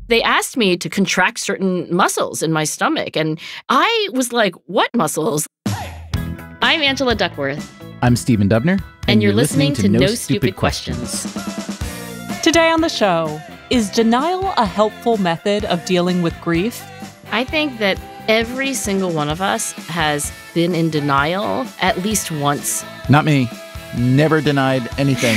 They asked me to contract certain muscles in my stomach, and I was like, what muscles? I'm Angela Duckworth. I'm Stephen Dubner. And you're listening to No Stupid Questions. Today on the show, is denial a helpful method of dealing with grief? I think that every single one of us has been in denial at least once. Not me. Never denied anything.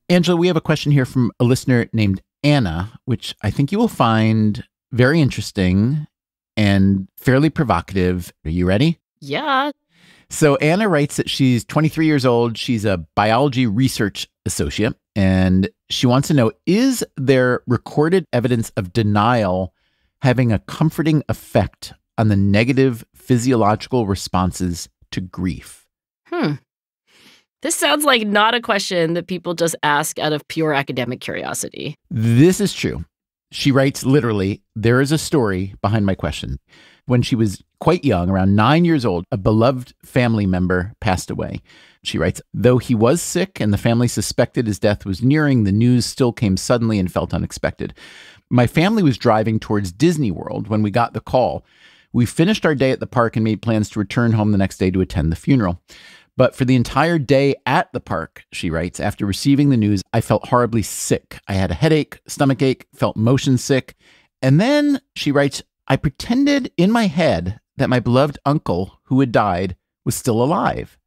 Angela, we have a question here from a listener named Anna, which I think you will find very interesting and fairly provocative. Are you ready? Yeah. So Anna writes that she's 23 years old. She's a biology research associate, and she wants to know, is there recorded evidence of denial having a comforting effect on the negative physiological responses to grief? This sounds like not a question that people just ask out of pure academic curiosity. This is true. She writes literally, there is a story behind my question. When she was quite young, around 9 years old, a beloved family member passed away. She writes, though he was sick and the family suspected his death was nearing, the news still came suddenly and felt unexpected. My family was driving towards Disney World when we got the call. We finished our day at the park and made plans to return home the next day to attend the funeral. But for the entire day at the park, she writes, after receiving the news, I felt horribly sick. I had a headache, stomach ache, felt motion sick. And then, she writes, I pretended in my head that my beloved uncle, who had died, was still alive.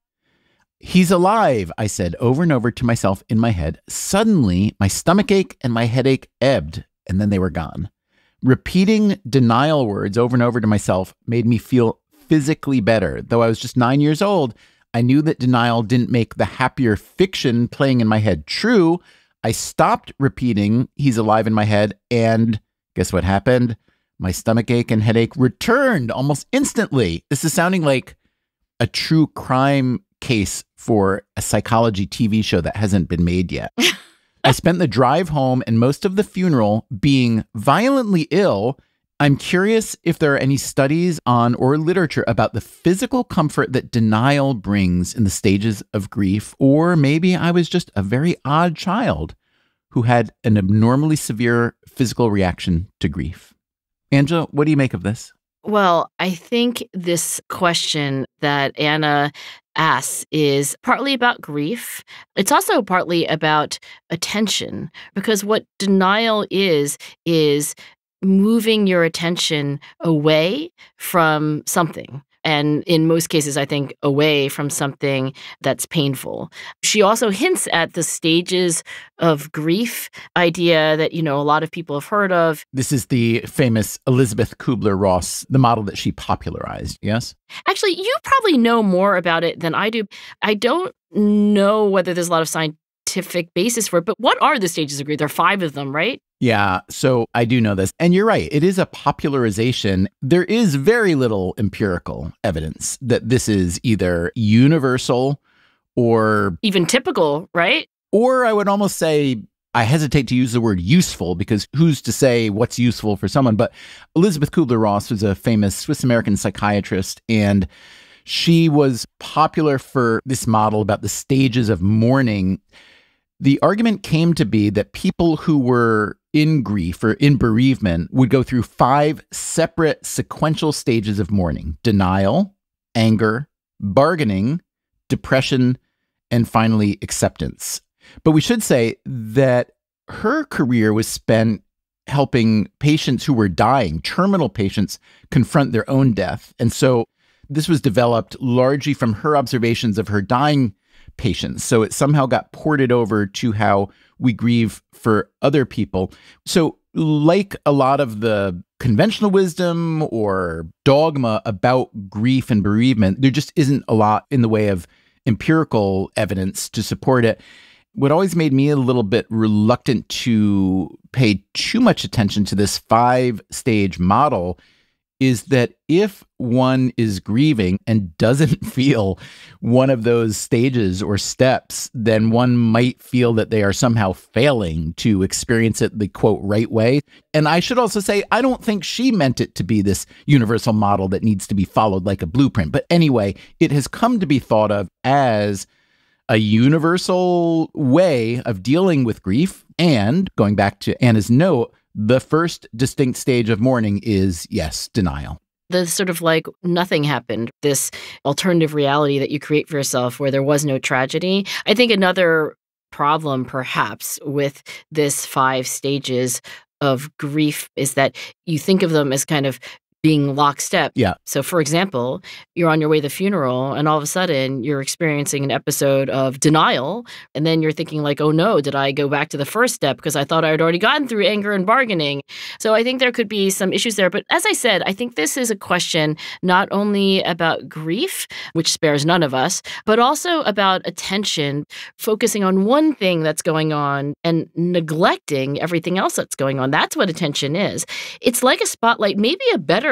He's alive, I said over and over to myself in my head. Suddenly, my stomach ache and my headache ebbed, and then they were gone. Repeating denial words over and over to myself made me feel physically better. Though I was just 9 years old, I knew that denial didn't make the happier fiction playing in my head true. I stopped repeating he's alive in my head, and guess what happened? My stomach ache and headache returned almost instantly. This is sounding like a true crime case for a psychology TV show that hasn't been made yet. I spent the drive home and most of the funeral being violently ill. I'm curious if there are any studies on or literature about the physical comfort that denial brings in the stages of grief, or maybe I was just a very odd child who had an abnormally severe physical reaction to grief. Angela, what do you make of this? Well, I think this question that Anna asks is partly about grief. It's also partly about attention, because what denial is moving your attention away from something. And in most cases, I think away from something that's painful. She also hints at the stages of grief idea that, a lot of people have heard of. This is the famous Elisabeth Kubler-Ross, the model that she popularized, yes? Actually, you probably know more about it than I do. I don't know whether there's a lot of scientific basis for it, but what are the stages of grief? There are 5 of them, right? Yeah, so I do know this. And you're right, it is a popularization. There is very little empirical evidence that this is either universal or even typical, right? Or I would almost say, I hesitate to use the word useful, because who's to say what's useful for someone? But Elisabeth Kubler-Ross was a famous Swiss-American psychiatrist, and she was popular for this model about the stages of mourning. The argument came to be that people who were in grief or in bereavement would go through 5 separate sequential stages of mourning: denial, anger, bargaining, depression, and finally acceptance. But we should say that her career was spent helping patients who were dying, terminal patients, confront their own death. And so this was developed largely from her observations of her dying patients. So it somehow got ported over to how we grieve for other people. So like a lot of the conventional wisdom or dogma about grief and bereavement, there just isn't a lot in the way of empirical evidence to support it. What always made me a little bit reluctant to pay too much attention to this 5-stage model is that if one is grieving and doesn't feel one of those stages or steps, then one might feel that they are somehow failing to experience it the, quote, right way. And I should also say, I don't think she meant it to be this universal model that needs to be followed like a blueprint. But anyway, it has come to be thought of as a universal way of dealing with grief. And going back to Anna's note, the first distinct stage of mourning is, yes, denial. The sort of like nothing happened, this alternative reality that you create for yourself where there was no tragedy. I think another problem perhaps with this 5 stages of grief is that you think of them as kind of being lockstep. Yeah. So, for example, you're on your way to the funeral and all of a sudden you're experiencing an episode of denial. And then you're thinking like, oh no, did I go back to the first step because I thought I had already gotten through anger and bargaining? So I think there could be some issues there. But as I said, I think this is a question not only about grief, which spares none of us, but also about attention, focusing on one thing that's going on and neglecting everything else that's going on. That's what attention is. It's like a spotlight. Maybe a better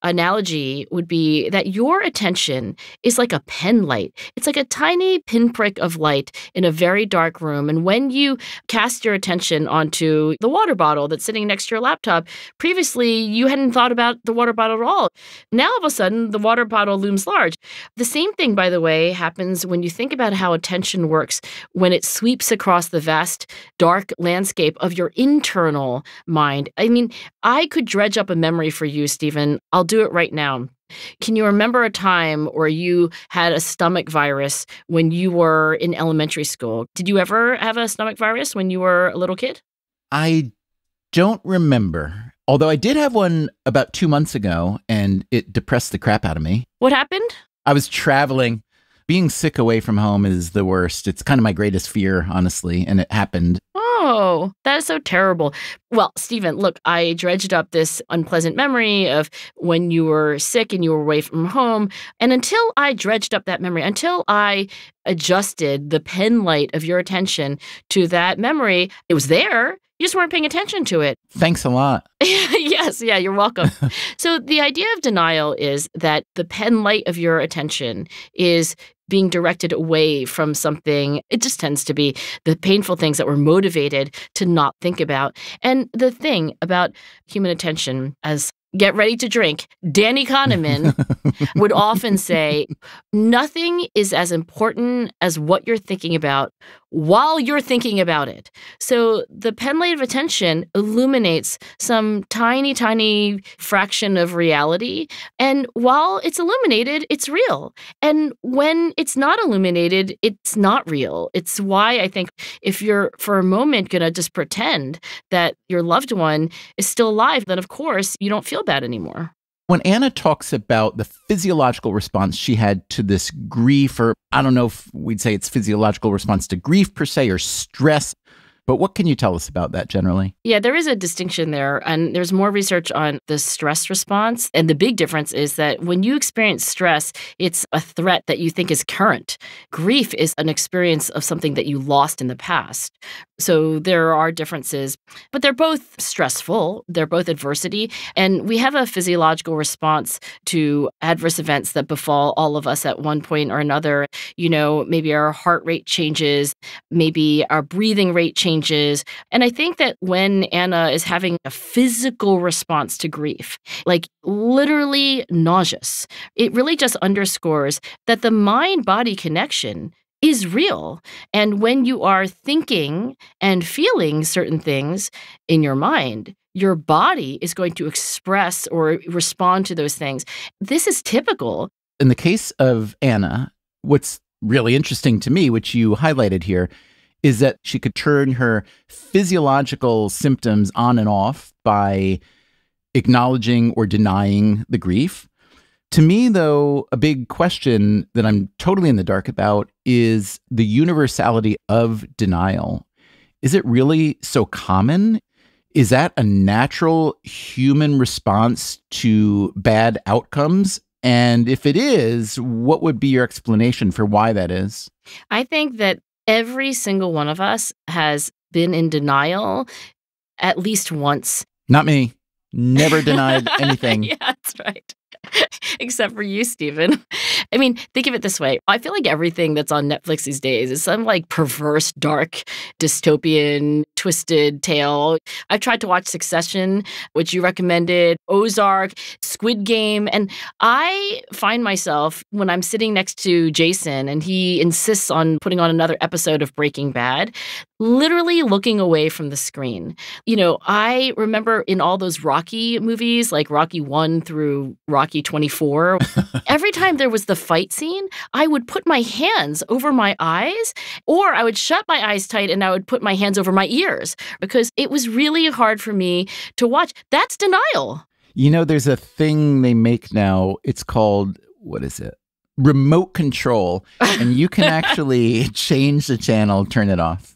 analogy would be that your attention is like a pen light. It's like a tiny pinprick of light in a very dark room. And when you cast your attention onto the water bottle that's sitting next to your laptop, previously you hadn't thought about the water bottle at all. Now all of a sudden the water bottle looms large. The same thing, by the way, happens when you think about how attention works when it sweeps across the vast dark landscape of your internal mind. I mean, I could dredge up a memory for you, Stephen. I'll do it right now. Can you remember a time where you had a stomach virus when you were in elementary school? Did you ever have a stomach virus when you were a little kid? I don't remember. Although I did have one about 2 months ago, and it depressed the crap out of me. What happened? I was traveling. Being sick away from home is the worst. It's kind of my greatest fear, honestly, and it happened. Oh, that is so terrible. Well, Stephen, look, I dredged up this unpleasant memory of when you were sick and you were away from home. And until I dredged up that memory, until I adjusted the pen light of your attention to that memory, it was there. You just weren't paying attention to it. Thanks a lot. Yes, yeah, you're welcome. So the idea of denial is that the pen light of your attention is being directed away from something. It just tends to be the painful things that we're motivated to not think about. And the thing about human attention, as get ready to drink, Danny Kahneman would often say, nothing is as important as what you're thinking about while you're thinking about it. So the pen light of attention illuminates some tiny, tiny fraction of reality. And while it's illuminated, it's real. And when it's not illuminated, it's not real. It's why I think if you're for a moment going to just pretend that your loved one is still alive, then of course you don't feel bad anymore. When Anna talks about the physiological response she had to this grief, or I don't know if we'd say it's physiological response to grief per se or stress, but what can you tell us about that generally? Yeah, there is a distinction there, and there's more research on the stress response. And the big difference is that when you experience stress, it's a threat that you think is current. Grief is an experience of something that you lost in the past. So there are differences, but they're both stressful. They're both adversity. And we have a physiological response to adverse events that befall all of us at one point or another. You know, maybe our heart rate changes, maybe our breathing rate changes. And I think that when Anna is having a physical response to grief, like literally nauseous, it really just underscores that the mind-body connection is real. And when you are thinking and feeling certain things in your mind, your body is going to express or respond to those things. This is typical. In the case of Anna, what's really interesting to me, which you highlighted here, is that she could turn her physiological symptoms on and off by acknowledging or denying the grief. To me, though, a big question that I'm totally in the dark about is the universality of denial. Is it really so common? Is that a natural human response to bad outcomes? And if it is, what would be your explanation for why that is? I think that every single one of us has been in denial at least once. Not me. Never denied anything. Yeah, that's right. Except for you, Stephen. I mean, think of it this way. I feel like everything that's on Netflix these days is some like perverse, dark, dystopian, twisted tale. I've tried to watch Succession, which you recommended, Ozark, Squid Game, and I find myself when I'm sitting next to Jason and he insists on putting on another episode of Breaking Bad, literally looking away from the screen. You know, I remember in all those Rocky movies, like Rocky 1 through Rocky 24, every time there was the fight scene, I would put my hands over my eyes, or I would shut my eyes tight and I would put my hands over my ears because it was really hard for me to watch. That's denial. You know, there's a thing they make now. It's called, what is it? Remote control. And you can actually change the channel, turn it off.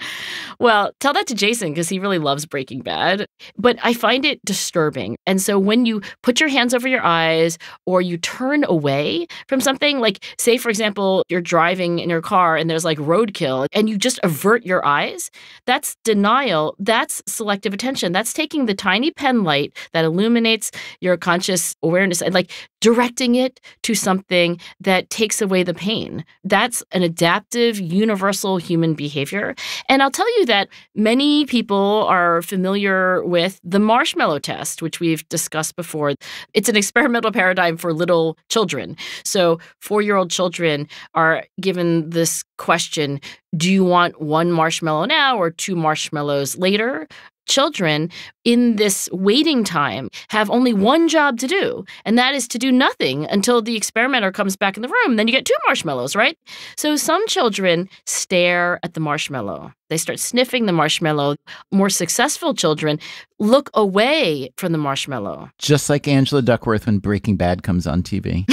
Well, tell that to Jason because he really loves Breaking Bad. But I find it disturbing. And so when you put your hands over your eyes or you turn away from something, like say, for example, you're driving in your car and there's like roadkill and you just avert your eyes, that's denial. That's selective attention. That's taking the tiny pen light that illuminates your conscious awareness and like directing it to something that takes away the pain. That's an adaptive, universal human behavior. And I'll tell you that many people are familiar with the marshmallow test, which we've discussed before. It's an experimental paradigm for little children. So 4-year-old children are given this question, do you want 1 marshmallow now or 2 marshmallows later? Children in this waiting time have only one job to do, and that is to do nothing until the experimenter comes back in the room. Then you get 2 marshmallows, right? So some children stare at the marshmallow. They start sniffing the marshmallow. More successful children look away from the marshmallow. Just like Angela Duckworth when Breaking Bad comes on TV.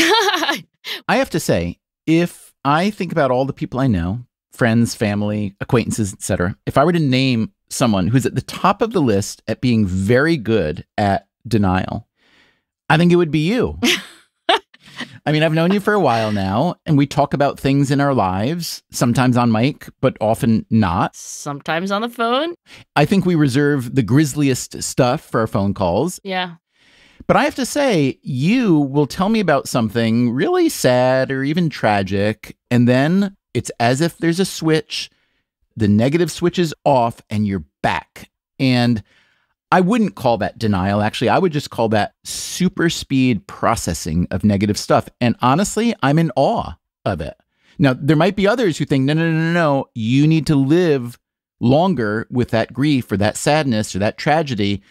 I have to say, if I think about all the people I know, friends, family, acquaintances, etc., if I were to name someone who's at the top of the list at being very good at denial, I think it would be you. I mean, I've known you for a while now, and we talk about things in our lives, sometimes on mic, but often not. Sometimes on the phone. I think we reserve the grisliest stuff for our phone calls. Yeah. But I have to say, you will tell me about something really sad or even tragic, and then it's as if there's a switch. The negative switch is off and you're back. And I wouldn't call that denial. Actually, I would just call that super speed processing of negative stuff. And honestly, I'm in awe of it. Now, there might be others who think, no, you need to live longer with that grief or that sadness or that tragedy.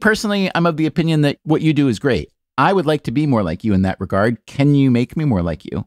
Personally, I'm of the opinion that what you do is great. I would like to be more like you in that regard. Can you make me more like you?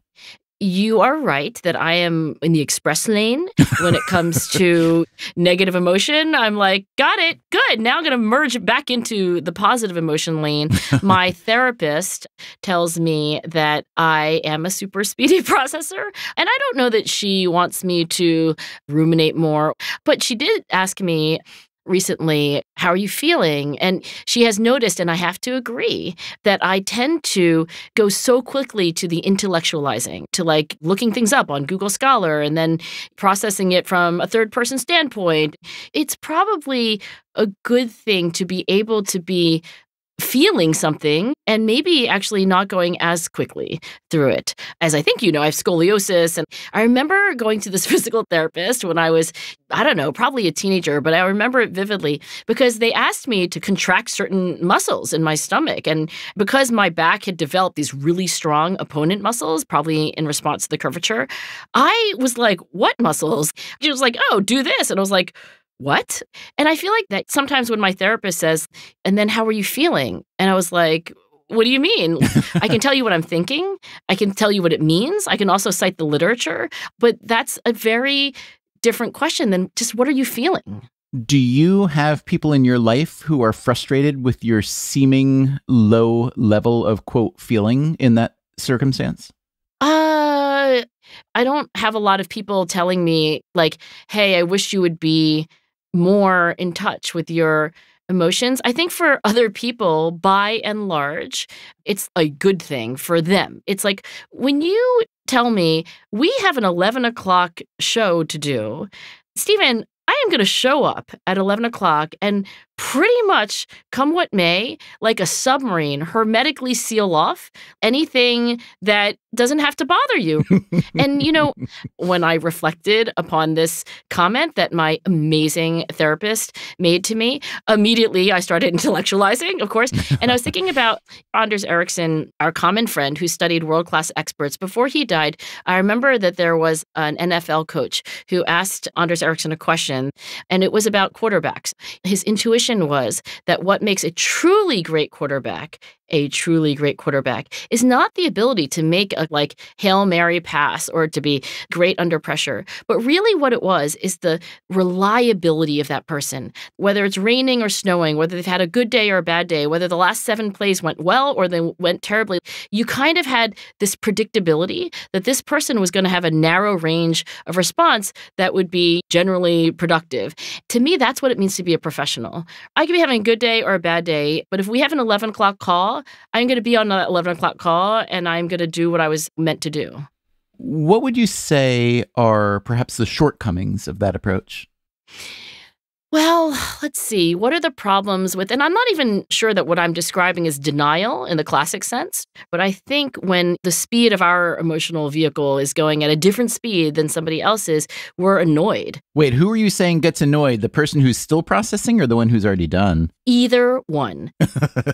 You are right that I am in the express lane when it comes to negative emotion. I'm like, got it. Good. Now I'm going to merge back into the positive emotion lane. My therapist tells me that I am a super speedy processor. And I don't know that she wants me to ruminate more. But she did ask me recently, how are you feeling? And she has noticed, and I have to agree, that I tend to go so quickly to the intellectualizing, to like looking things up on Google Scholar and then processing it from a third person standpoint. It's probably a good thing to be able to be feeling something and maybe actually not going as quickly through it. As I think you know, I have scoliosis. And I remember going to this physical therapist when I was, I don't know, probably a teenager, but I remember it vividly because they asked me to contract certain muscles in my stomach. And because my back had developed these really strong opponent muscles, probably in response to the curvature, I was like, what muscles? She was like, oh, do this. And I was like, what? And I feel like that sometimes when my therapist says, and then how are you feeling? And I was like, what do you mean? I can tell you what I'm thinking. I can tell you what it means. I can also cite the literature. But that's a very different question than just what are you feeling? Do you have people in your life who are frustrated with your seeming low level of, quote, feeling in that circumstance? I don't have a lot of people telling me like, hey, I wish you would be more in touch with your emotions. I think for other people, by and large, it's a good thing for them. It's like when you tell me we have an 11 o'clock show to do, Stephen, I am going to show up at 11 o'clock and pretty much, come what may, like a submarine, hermetically seal off anything that doesn't have to bother you. And, when I reflected upon this comment that my amazing therapist made to me, immediately I started intellectualizing, of course. And I was thinking about Anders Ericsson, our common friend who studied world-class experts. Before he died, I remember that there was an NFL coach who asked Anders Ericsson a question, and it was about quarterbacks. His intuition was that what makes a truly great quarterback is not the ability to make a Hail Mary pass or to be great under pressure, but really what it was is the reliability of that person. Whether it's raining or snowing, whether they've had a good day or a bad day, whether the last 7 plays went well or they went terribly, you kind of had this predictability that this person was going to have a narrow range of response that would be generally productive. To me, that's what it means to be a professional. I could be having a good day or a bad day, but if we have an 11 o'clock call, I'm going to be on that 11 o'clock call and I'm going to do what I was meant to do. What would you say are perhaps the shortcomings of that approach? Well, let's see. What are the problems with, and I'm not even sure that what I'm describing is denial in the classic sense, but I think when the speed of our emotional vehicle is going at a different speed than somebody else's, we're annoyed. Wait, who are you saying gets annoyed? The person who's still processing or the one who's already done? Either one.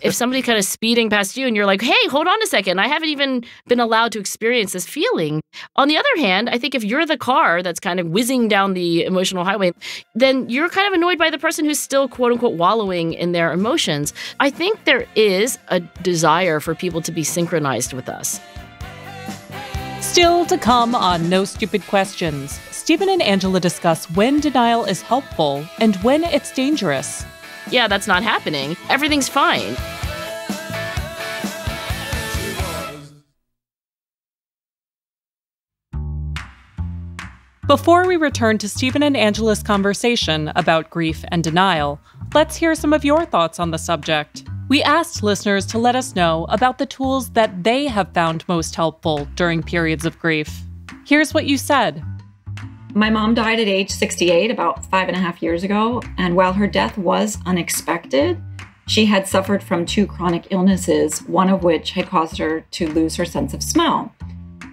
If somebody's kind of speeding past you and you're like, hey, hold on a second, I haven't even been allowed to experience this feeling. On the other hand, I think if you're the car that's kind of whizzing down the emotional highway, then you're kind of annoyed by the person who's still, quote unquote, wallowing in their emotions. I think there is a desire for people to be synchronized with us. Still to come on No Stupid Questions, Stephen and Angela discuss when denial is helpful and when it's dangerous. Yeah, that's not happening. Everything's fine. Before we return to Stephen and Angela's conversation about grief and denial, let's hear some of your thoughts on the subject. We asked listeners to let us know about the tools that they have found most helpful during periods of grief. Here's what you said. My mom died at age 68 about 5.5 years ago, and while her death was unexpected, she had suffered from 2 chronic illnesses, one of which had caused her to lose her sense of smell.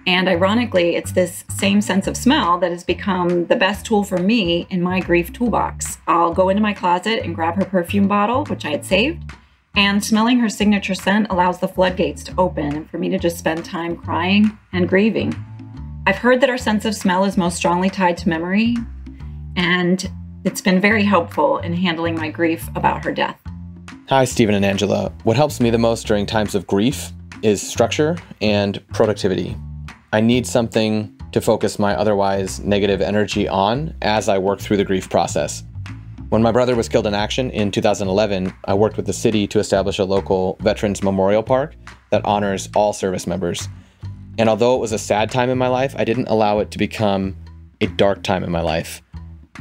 And ironically, it's this same sense of smell that has become the best tool for me in my grief toolbox. I'll go into my closet and grab her perfume bottle, which I had saved, and smelling her signature scent allows the floodgates to open and for me to just spend time crying and grieving. I've heard that our sense of smell is most strongly tied to memory, and it's been very helpful in handling my grief about her death. Hi, Stephen and Angela. What helps me the most during times of grief is structure and productivity. I need something to focus my otherwise negative energy on as I work through the grief process. When my brother was killed in action in 2011, I worked with the city to establish a local Veterans Memorial Park that honors all service members. And although it was a sad time in my life, I didn't allow it to become a dark time in my life.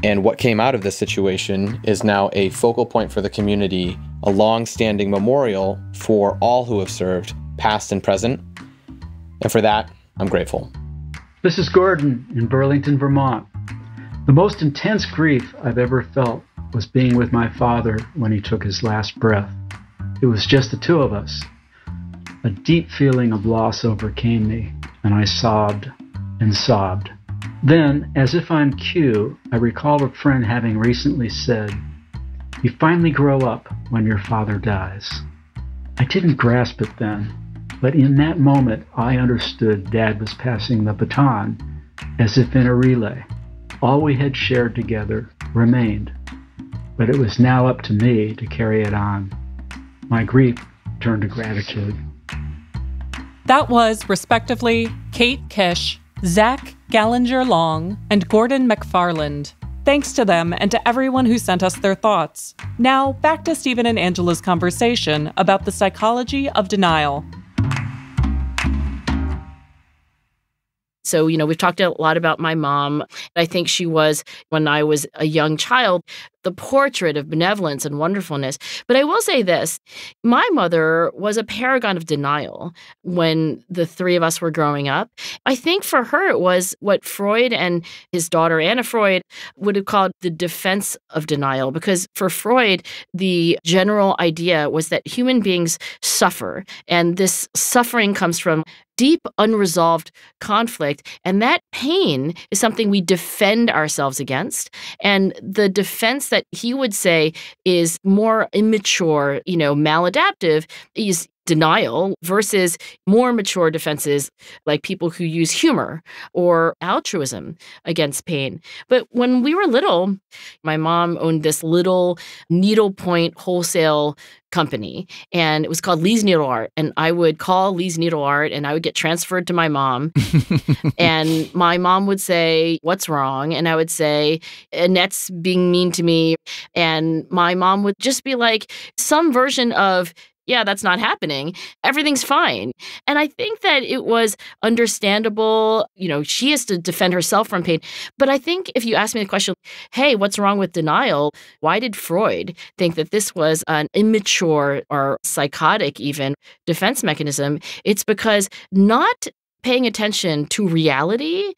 And what came out of this situation is now a focal point for the community, a long-standing memorial for all who have served, past and present. And for that, I'm grateful. This is Gordon in Burlington, Vermont. The most intense grief I've ever felt was being with my father when he took his last breath. It was just the 2 of us. A deep feeling of loss overcame me, and I sobbed and sobbed. Then, as if on cue, I recall a friend having recently said, "You finally grow up when your father dies." I didn't grasp it then, but in that moment, I understood Dad was passing the baton, as if in a relay. All we had shared together remained, but it was now up to me to carry it on. My grief turned to gratitude. That was, respectively, Kate Kish, Zach Gallinger-Long, and Gordon McFarland. Thanks to them and to everyone who sent us their thoughts. Now, back to Stephen and Angela's conversation about the psychology of denial. So, we've talked a lot about my mom. I think she was, when I was a young child, the portrait of benevolence and wonderfulness. But I will say this, my mother was a paragon of denial when the three of us were growing up. I think for her it was what Freud and his daughter Anna Freud would have called the defense of denial, because for Freud, the general idea was that human beings suffer, and this suffering comes from deep unresolved conflict, and that pain is something we defend ourselves against. And the defense that he would say is more immature, maladaptive, is denial, versus more mature defenses like people who use humor or altruism against pain. But when we were little, my mom owned this little needlepoint wholesale company, and it was called Lee's Needle Art. And I would call Lee's Needle Art, and I would get transferred to my mom. And my mom would say, "What's wrong?" And I would say, "Annette's being mean to me." And my mom would just be like, some version of, "Yeah, that's not happening. Everything's fine." And I think that it was understandable. She has to defend herself from pain. But I think if you ask me the question, hey, what's wrong with denial? Why did Freud think that this was an immature or psychotic even defense mechanism? It's because not paying attention to reality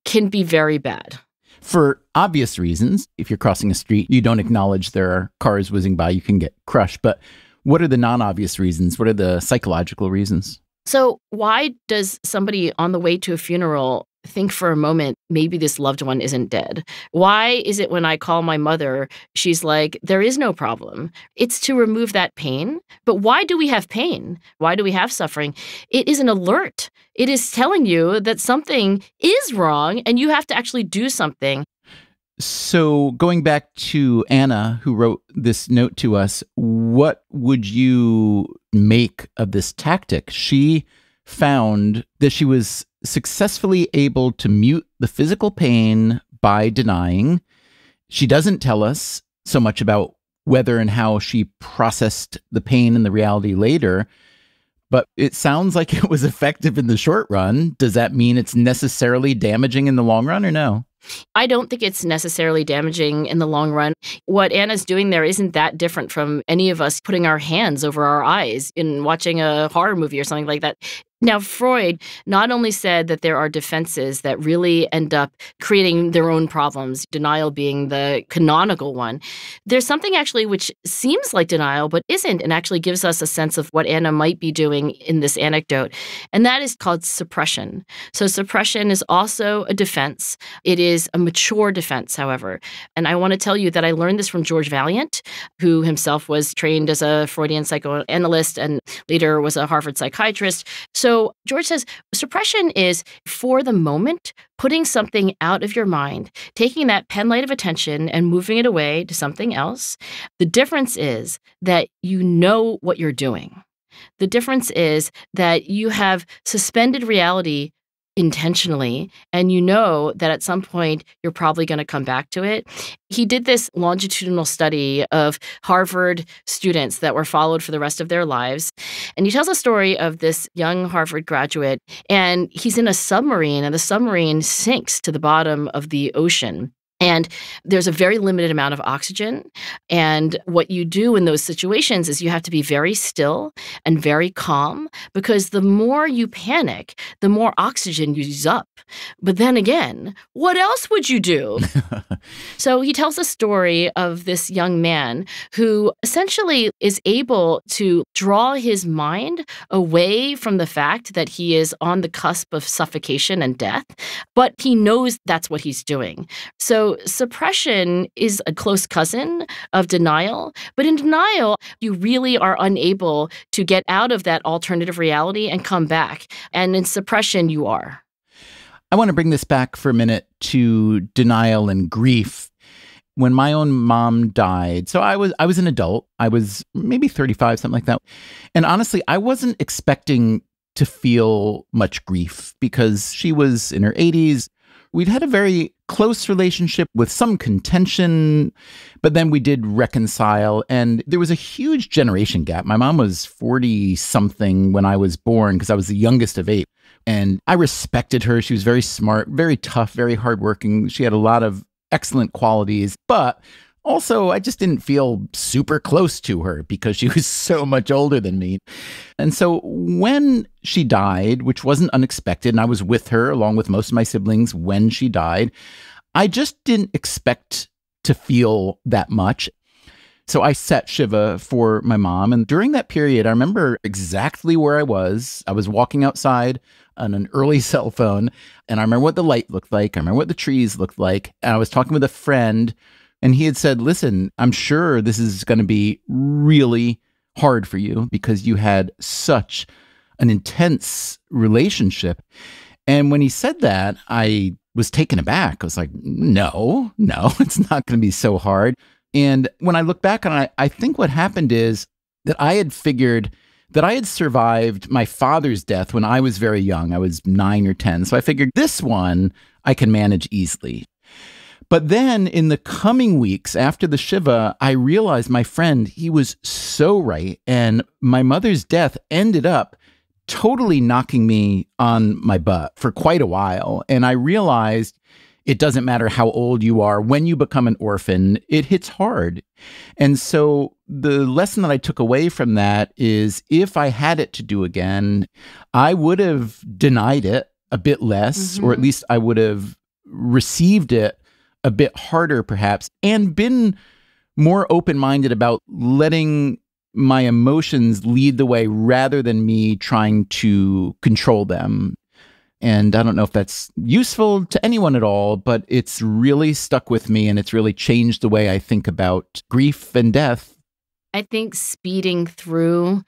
can be very bad. For obvious reasons, if you're crossing a street, you don't acknowledge there are cars whizzing by, you can get crushed. But what are the non-obvious reasons? What are the psychological reasons? So why does somebody on the way to a funeral think for a moment, maybe this loved one isn't dead? Why is it when I call my mother, she's like, there is no problem? It's to remove that pain. But why do we have pain? Why do we have suffering? It is an alert. It is telling you that something is wrong and you have to actually do something. So going back to Anna, who wrote this note to us, what would you make of this tactic? She found that she was successfully able to mute the physical pain by denying. She doesn't tell us so much about whether and how she processed the pain and the reality later, but it sounds like it was effective in the short run. Does that mean it's necessarily damaging in the long run, or no? I don't think it's necessarily damaging in the long run. What Anna's doing there isn't that different from any of us putting our hands over our eyes in watching a horror movie or something like that. Now, Freud not only said that there are defenses that really end up creating their own problems, denial being the canonical one. There's something actually which seems like denial but isn't, and actually gives us a sense of what Anna might be doing in this anecdote, and that is called suppression. So suppression is also a defense. It is a mature defense, however. And I want to tell you that I learned this from George Vaillant, who himself was trained as a Freudian psychoanalyst and later was a Harvard psychiatrist. So George says suppression is, for the moment, putting something out of your mind, taking that pen light of attention and moving it away to something else. The difference is that you know what you're doing. The difference is that you have suspended reality intentionally, and you know that at some point you're probably going to come back to it. He did this longitudinal study of Harvard students that were followed for the rest of their lives. And he tells a story of this young Harvard graduate, and he's in a submarine, and the submarine sinks to the bottom of the ocean. And there's a very limited amount of oxygen. And what you do in those situations is you have to be very still and very calm, because the more you panic, the more oxygen you use up. But then again, what else would you do? So he tells a story of this young man who essentially is able to draw his mind away from the fact that he is on the cusp of suffocation and death, but he knows that's what he's doing. So suppression is a close cousin of denial, but in denial, you really are unable to get out of that alternative reality and come back. And in suppression, you are. I want to bring this back for a minute to denial and grief. When my own mom died, so I was an adult. I was maybe 35, something like that. And honestly, I wasn't expecting to feel much grief because she was in her 80s. We'd had a very close relationship with some contention, but then we did reconcile. And there was a huge generation gap. My mom was 40-something when I was born because I was the youngest of 8. And I respected her. She was very smart, very tough, very hardworking. She had a lot of excellent qualities, but also, I just didn't feel super close to her because she was so much older than me. And so when she died, which wasn't unexpected, and I was with her along with most of my siblings when she died, I just didn't expect to feel that much. So I sat Shiva for my mom. And during that period, I remember exactly where I was. I was walking outside on an early cell phone, and I remember what the light looked like. I remember what the trees looked like. And I was talking with a friend, and he had said, listen, I'm sure this is going to be really hard for you because you had such an intense relationship. And when he said that, I was taken aback. I was like, no, it's not going to be so hard. And when I look back on it, I think what happened is that I had figured that I had survived my father's death when I was very young. I was 9 or 10. So I figured this one I can manage easily. But then in the coming weeks after the Shiva, I realized my friend, he was so right. And my mother's death ended up totally knocking me on my butt for quite a while. And I realized it doesn't matter how old you are. When you become an orphan, it hits hard. And so the lesson that I took away from that is if I had it to do again, I would have denied it a bit less, or at least I would have received it a bit harder perhaps, and been more open-minded about letting my emotions lead the way rather than me trying to control them. And I don't know if that's useful to anyone at all, but it's really stuck with me and it's really changed the way I think about grief and death. I think speeding through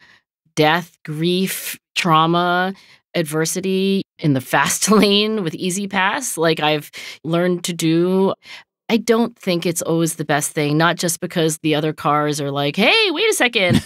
death, grief, trauma, adversity in the fast lane with Easy Pass, like I've learned to do, I don't think it's always the best thing, not just because the other cars are like, hey, wait a second.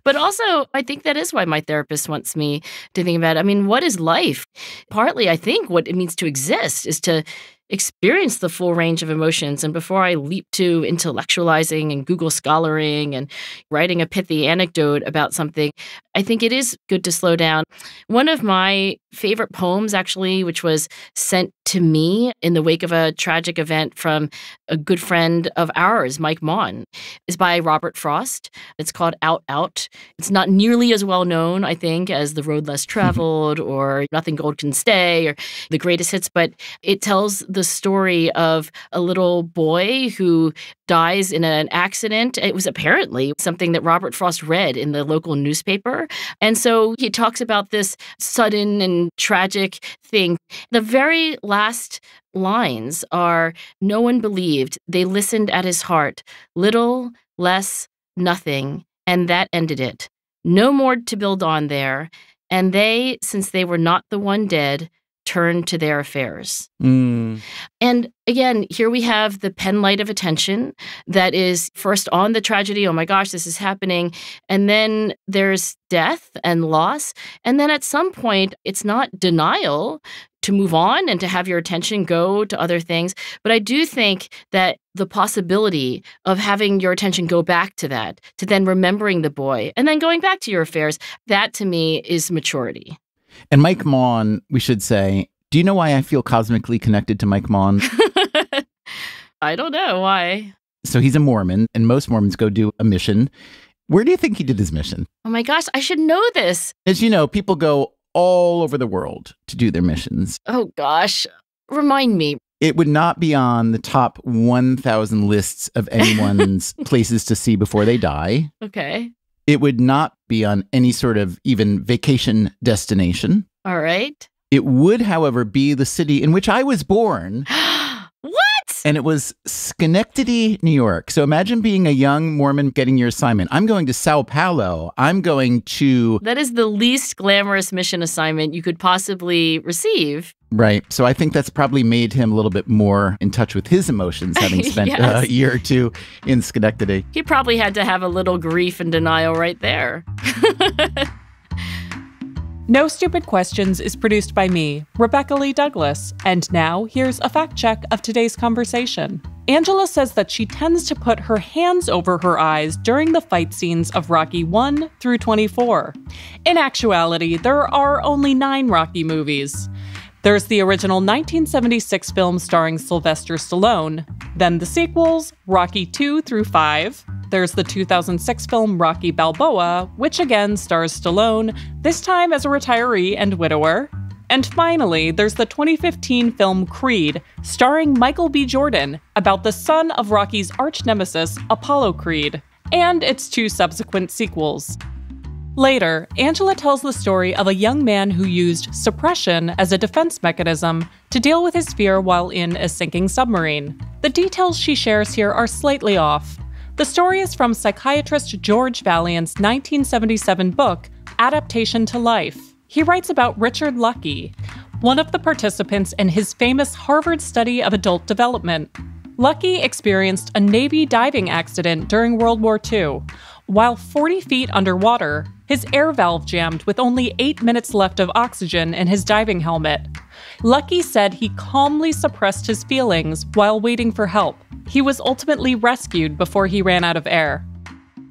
But also, I think that is why my therapist wants me to think about, what is life? Partly, I think what it means to exist is to experience the full range of emotions. And before I leap to intellectualizing and Google scholaring and writing a pithy anecdote about something, I think it is good to slow down. One of my favorite poems, actually, which was sent to me in the wake of a tragic event from a good friend of ours, Mike Maughan, is by Robert Frost. It's called Out, Out. It's not nearly as well known, I think, as The Road Less Traveled or Nothing Gold Can Stay or The Greatest Hits, but it tells the story of a little boy who dies in an accident. It was apparently something that Robert Frost read in the local newspaper. And so he talks about this sudden and tragic thing. The very last lines are, no one believed, they listened at his heart, little, less, nothing, and that ended it. No more to build on there. And they, since they were not the one dead, turned to their affairs. And again, here we have the penlight of attention that is first on the tragedy, oh my gosh, this is happening. And then there's death and loss. And then at some point, it's not denial to move on and to have your attention go to other things. But I do think that the possibility of having your attention go back to that, to then remembering the boy, and then going back to your affairs, that to me is maturity. And Mike Maughan, we should say, do you know why I feel cosmically connected to Mike Maughan? I don't know why. So he's a Mormon, and most Mormons go do a mission. Where do you think he did his mission? Oh my gosh, I should know this. As you know, people go all over the world to do their missions. Oh gosh, remind me. It would not be on the top 1,000 lists of anyone's places to see before they die. Okay. It would not be on any sort of even vacation destination. All right. It would, however, be the city in which I was born. What? And it was Schenectady, New York. So imagine being a young Mormon getting your assignment. I'm going to Sao Paulo. I'm going to... That is the least glamorous mission assignment you could possibly receive. Right. So I think that's probably made him a little bit more in touch with his emotions, having spent a year or two in Schenectady. He probably had to have a little grief and denial right there. No Stupid Questions is produced by me, Rebecca Lee Douglas, and now here's a fact check of today's conversation. Angela says that she tends to put her hands over her eyes during the fight scenes of Rocky 1 through 24. In actuality, there are only 9 Rocky movies. There's the original 1976 film starring Sylvester Stallone, then the sequels, Rocky 2 through 5. There's the 2006 film Rocky Balboa, which again stars Stallone, this time as a retiree and widower. And finally, there's the 2015 film Creed, starring Michael B. Jordan, about the son of Rocky's arch-nemesis, Apollo Creed, and its 2 subsequent sequels. Later, Angela tells the story of a young man who used suppression as a defense mechanism to deal with his fear while in a sinking submarine. The details she shares here are slightly off. The story is from psychiatrist George Valiant's 1977 book, Adaptation to Life. He writes about Richard Lucky, one of the participants in his famous Harvard study of adult development. Lucky experienced a Navy diving accident during World War II. While 40 feet underwater, his air valve jammed with only 8 minutes left of oxygen in his diving helmet. Lucky said he calmly suppressed his feelings while waiting for help. He was ultimately rescued before he ran out of air.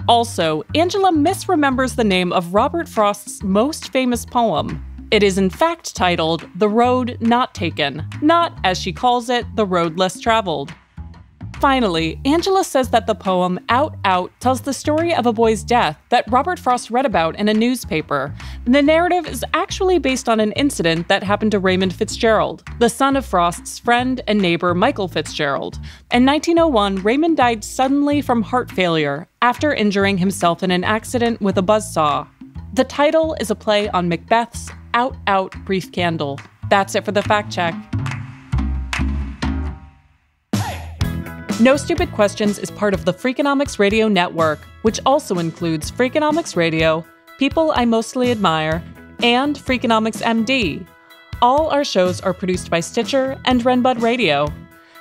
Also, Angela misremembers the name of Robert Frost's most famous poem. It is in fact titled The Road Not Taken, not, as she calls it, The Road Less Traveled. Finally, Angela says that the poem Out Out tells the story of a boy's death that Robert Frost read about in a newspaper. The narrative is actually based on an incident that happened to Raymond Fitzgerald, the son of Frost's friend and neighbor Michael Fitzgerald. In 1901, Raymond died suddenly from heart failure after injuring himself in an accident with a buzzsaw. The title is a play on Macbeth's Out Out Brief Candle. That's it for the fact check. No Stupid Questions is part of the Freakonomics Radio Network, which also includes Freakonomics Radio, People I Mostly Admire, and Freakonomics MD. All our shows are produced by Stitcher and Renbud Radio.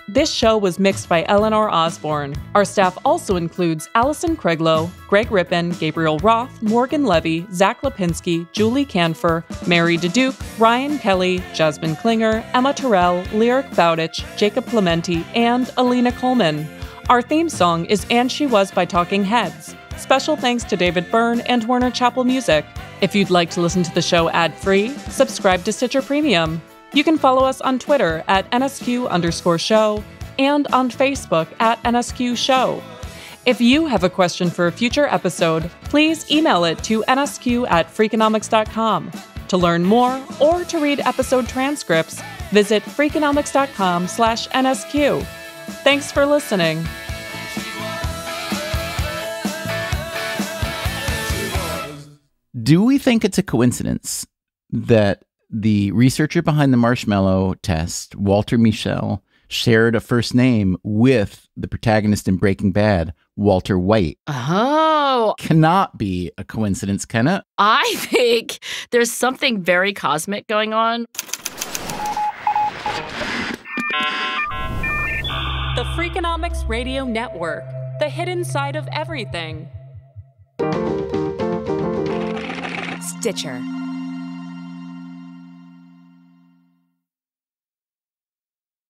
This show was mixed by Eleanor Osborne. Our staff also includes Allison Craiglow, Greg Rippin, Gabriel Roth, Morgan Levy, Zach Lipinski, Julie Canfer, Mary DeDuke, Ryan Kelly, Jasmine Klinger, Emma Terrell, Lyric Bowditch, Jacob Clementi, and Alina Coleman. Our theme song is And She Was by Talking Heads. Special thanks to David Byrne and Warner Chappell Music. If you'd like to listen to the show ad-free, subscribe to Stitcher Premium. You can follow us on Twitter at NSQ_show and on Facebook at NSQ Show. If you have a question for a future episode, please email it to nsq@freakonomics.com. To learn more or to read episode transcripts, visit freakonomics.com/NSQ. Thanks for listening. Do we think it's a coincidence that the researcher behind the marshmallow test, Walter Mischel, shared a first name with the protagonist in Breaking Bad, Walter White? Oh. Cannot be a coincidence, can it? I think there's something very cosmic going on. The Freakonomics Radio Network, the hidden side of everything. Stitcher.